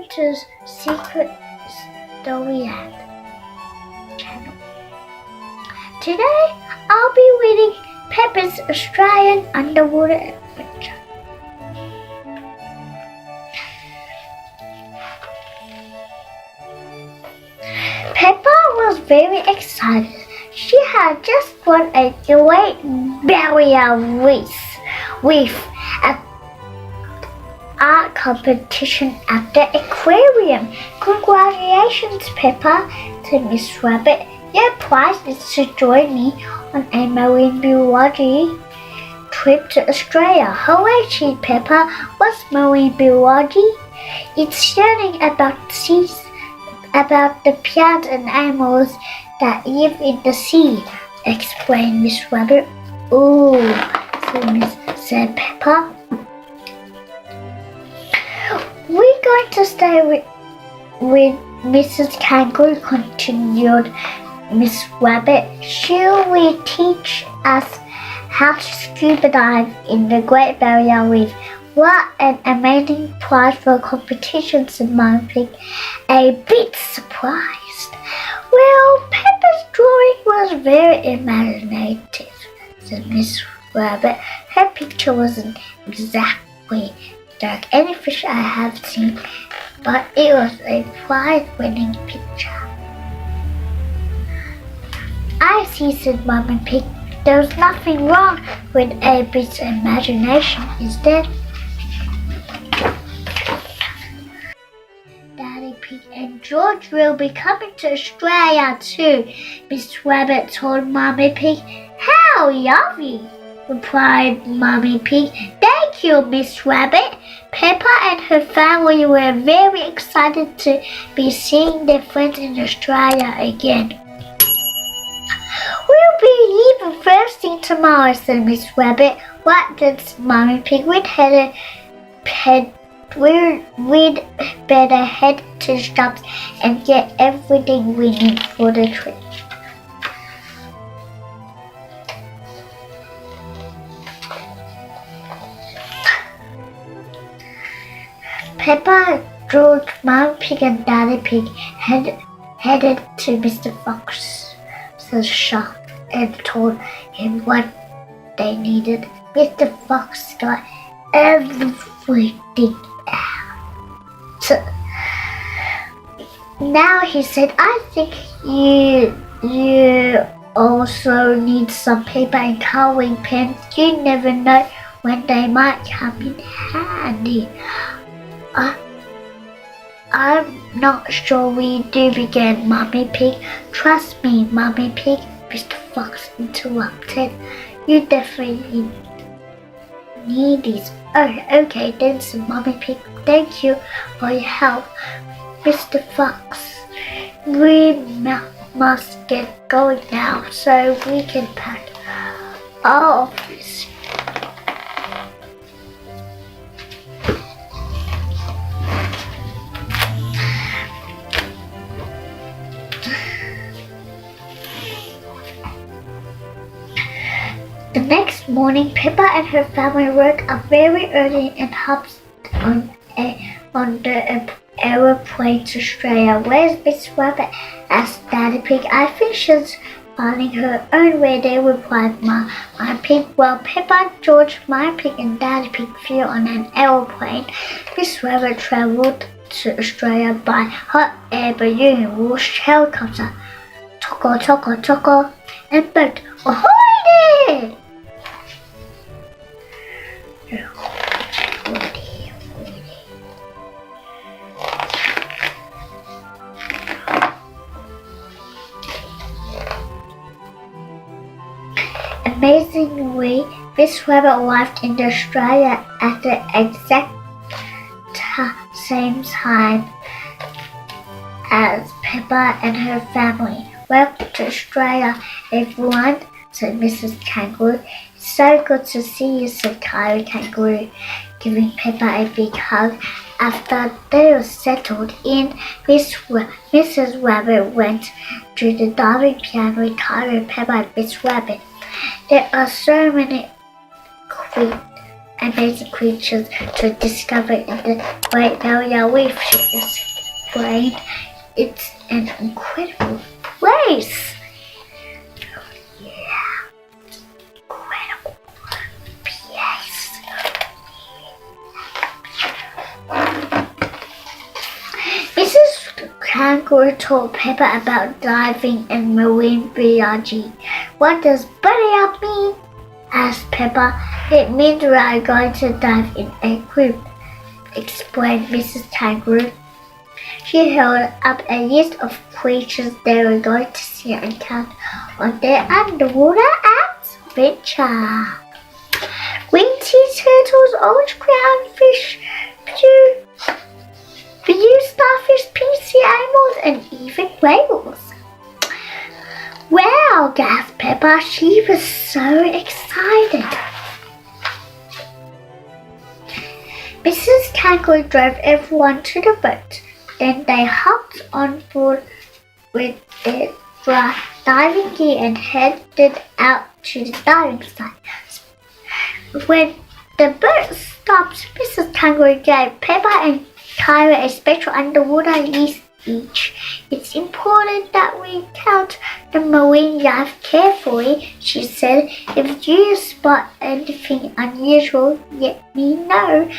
welcome to Secret Storyland channel. Today I'll be reading Peppa's Australian Underwater Adventure. Peppa was very excited. She had just won a Great Barrier Reef at art competition at the aquarium. Congratulations, Peppa, said Miss Rabbit. Your prize is to join me on a marine biology trip to Australia. Hooray, cheered Peppa. What's marine biology? It's learning about the seas, about the plants and animals that live in the sea, explained Miss Rabbit. Ooh, said Peppa. We're going to stay with Mrs. Kangaroo, continued Miss Rabbit. She will teach us how to scuba dive in the Great Barrier Reef. What an amazing prize for a competition, said Mummy Pig, a bit surprised. Well, Peppa's drawing was very imaginative, said Miss Rabbit. Her picture wasn't exactly like any fish I have seen, but it was a prize-winning picture. I see, said Mummy Pig. There's nothing wrong with a bit of imagination, is there? Daddy Pig and George will be coming to Australia too, Miss Rabbit told Mummy Pig. How lovely, replied Mummy Pig. Thank you, Miss Rabbit. Peppa and her family were very excited to be seeing their friends in Australia again. We'll be leaving first thing tomorrow, said Miss Rabbit. What does Mummy Pig? We'd better head to the shops and get everything we need for the trip. Peppa, George, Mummy Pig and Daddy Pig headed to Mr. Fox's shop and told him what they needed. Mr. Fox got everything out. Now he said, I think you also need some paper and coloring pens. You never know when they might come in handy. I'm not sure we do, began Mummy Pig. Trust me, Mummy Pig, Mr. Fox interrupted. You definitely need these. Oh, okay then, said Mummy Pig. Thank you for your help, Mr. Fox. We must get going now so we can pack our office. The next morning, Peppa and her family woke up very early and hopped on the aeroplane to Australia. Where's Miss Rabbit? Asked Daddy Pig. I think she's finding her own way there, replied Mummy Pig. While Peppa, George, Mummy Pig and Daddy Pig flew on an aeroplane, Miss Rabbit travelled to Australia by hot air balloon, whoosh, helicopter, choco, and boat. Ahoy there! Amazingly, Miss Rabbit arrived in Australia at the exact same time as Peppa and her family. Welcome to Australia, everyone, said Mrs. Kangaroo. It's so good to see you, said Kangaroo, giving Peppa a big hug. After they were settled in, Mrs. Rabbit went to the diving piano with Peppa and Miss Rabbit. There are so many amazing creatures to discover in the Great Barrier Reef, she explained. It's an incredible place. Yeah, incredible place. Mrs. Kangaroo told Peppa about diving and marine biology. What does buddy up mean? Asked Peppa. It means we are going to dive in a group, explained Mrs. Kangaroo. She held up a list of creatures they were going to see and count on their underwater adventure. Green sea turtles, orange clownfish, blue starfish, pink sea animals, and even whales. Wow, gasped Peppa. She was so excited. Mrs. Kangaroo drove everyone to the boat. Then they hopped on board with their diving gear and headed out to the diving site. When the boat stopped, Mrs. Kangaroo gave Peppa and Kyra a special underwater list each. It's important that we count the marine life carefully, she said. If you spot anything unusual, let me know.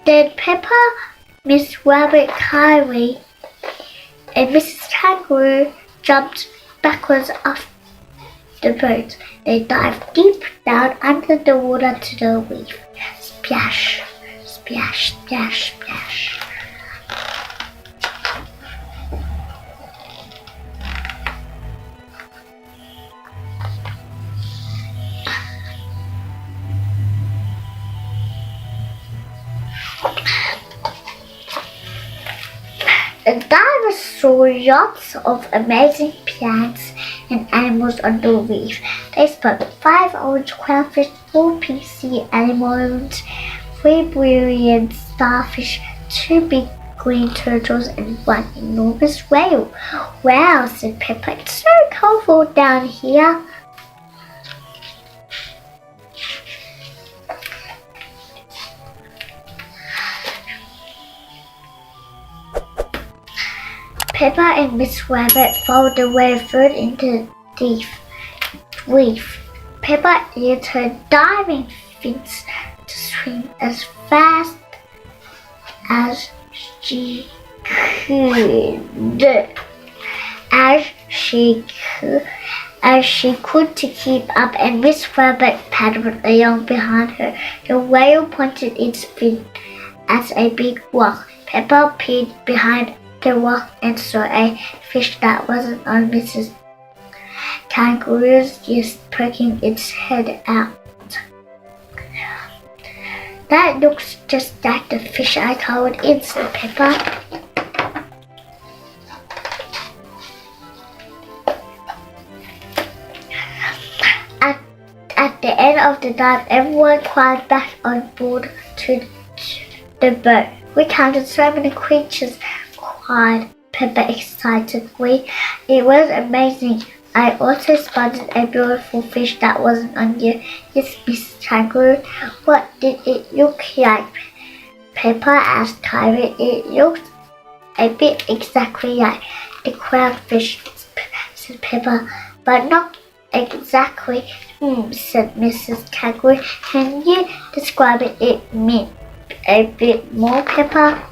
Then Peppa, Miss Rabbit, Kyrie, and Mrs. Kangaroo jumped backwards off the boat. They dived deep down under the water to the reef. Splash, splash, splash, splash. The divers saw lots of amazing plants and animals on the reef. They spotted 5 orange clownfish, 4 pink sea anemones, 3 brilliant starfish, 2 big green turtles, and 1 enormous whale. Wow, said Peppa. It's so colorful down here. Peppa and Miss Rabbit followed the whale foot into the reef. Peppa used her diving fins to swim as fast as she could. As she could to keep up, and Miss Rabbit paddled along behind her. The whale pointed its fin at a big rock. Peppa peered behind the rock and saw a fish that wasn't on Mrs. Kangaroo's, just poking its head out. That looks just like the fish I called in, said Peppa. At the end of the dive, everyone climbed back on board to the boat. We counted so many creatures, cried Peppa excitedly. It was amazing. I also spotted a beautiful fish that wasn't on you. Yes, Miss Kangaroo. What did it look like? Peppa asked Kyrie. It looked a bit exactly like the clownfish, said Peppa, but not exactly. Said Mrs. Kangaroo. Can you describe it a bit more, Peppa?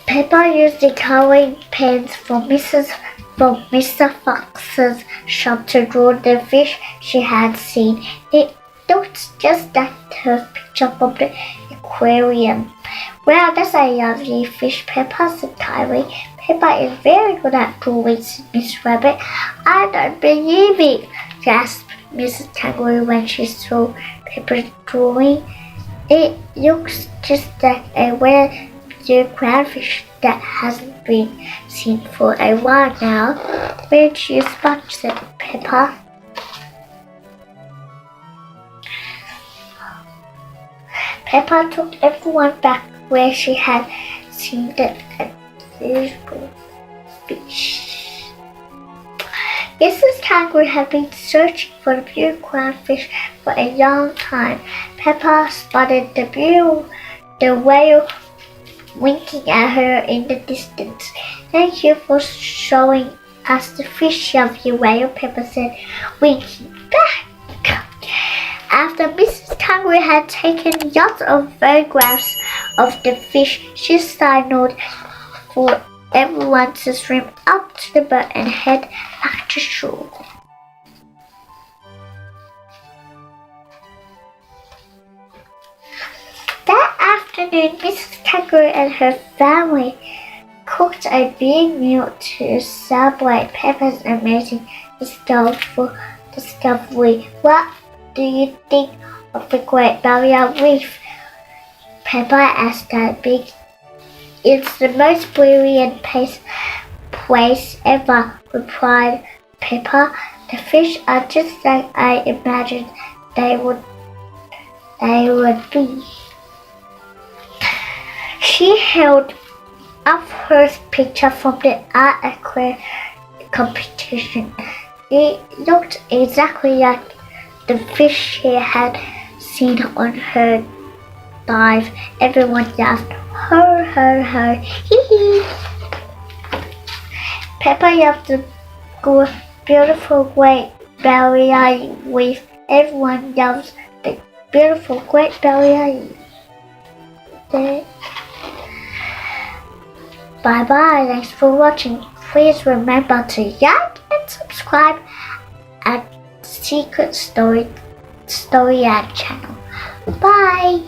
Peppa used the coloring pens from Mr. Fox's shop to draw the fish she had seen. It looked just like her picture from the aquarium. Well, that's a lovely fish, Peppa, said Kyrie. Peppa is very good at drawing, said Miss Rabbit. I don't believe it, gasped Mrs. Kangaroo when she saw Peppa's drawing. It looks just like a well-blue clownfish that hasn't been seen for a while now. Where'd you spot, said Peppa. Peppa took everyone back where she had seen the unusual fish. Mrs. Kangaroo had been searching for the beautiful clownfish for a long time. Peppa spotted the whale winking at her in the distance. "Thank you for showing us the fish of your whale," Peppa said, winking back. After Mrs. Kangaroo had taken lots of photographs of the fish, she signaled for everyone to swim up to the boat and head back to shore. That afternoon, Mrs. Kangaroo and her family cooked a big meal to celebrate Peppa's amazing discovery. "What do you think of the Great Barrier Reef?" Peppa asked that big. "It's the most brilliant place ever," replied Peppa. "The fish are just like I imagined they would be." She held up her picture from the art aquarium competition. It looked exactly like the fish she had seen on her dive. Everyone laughed. "Ho, ho, ho, hee hee." Peppa loved the beautiful Great Barrier Reef. Everyone loves the beautiful Great Barrier Reef. Bye bye. Thanks for watching. Please remember to like and subscribe at Secret Storyland channel. Bye.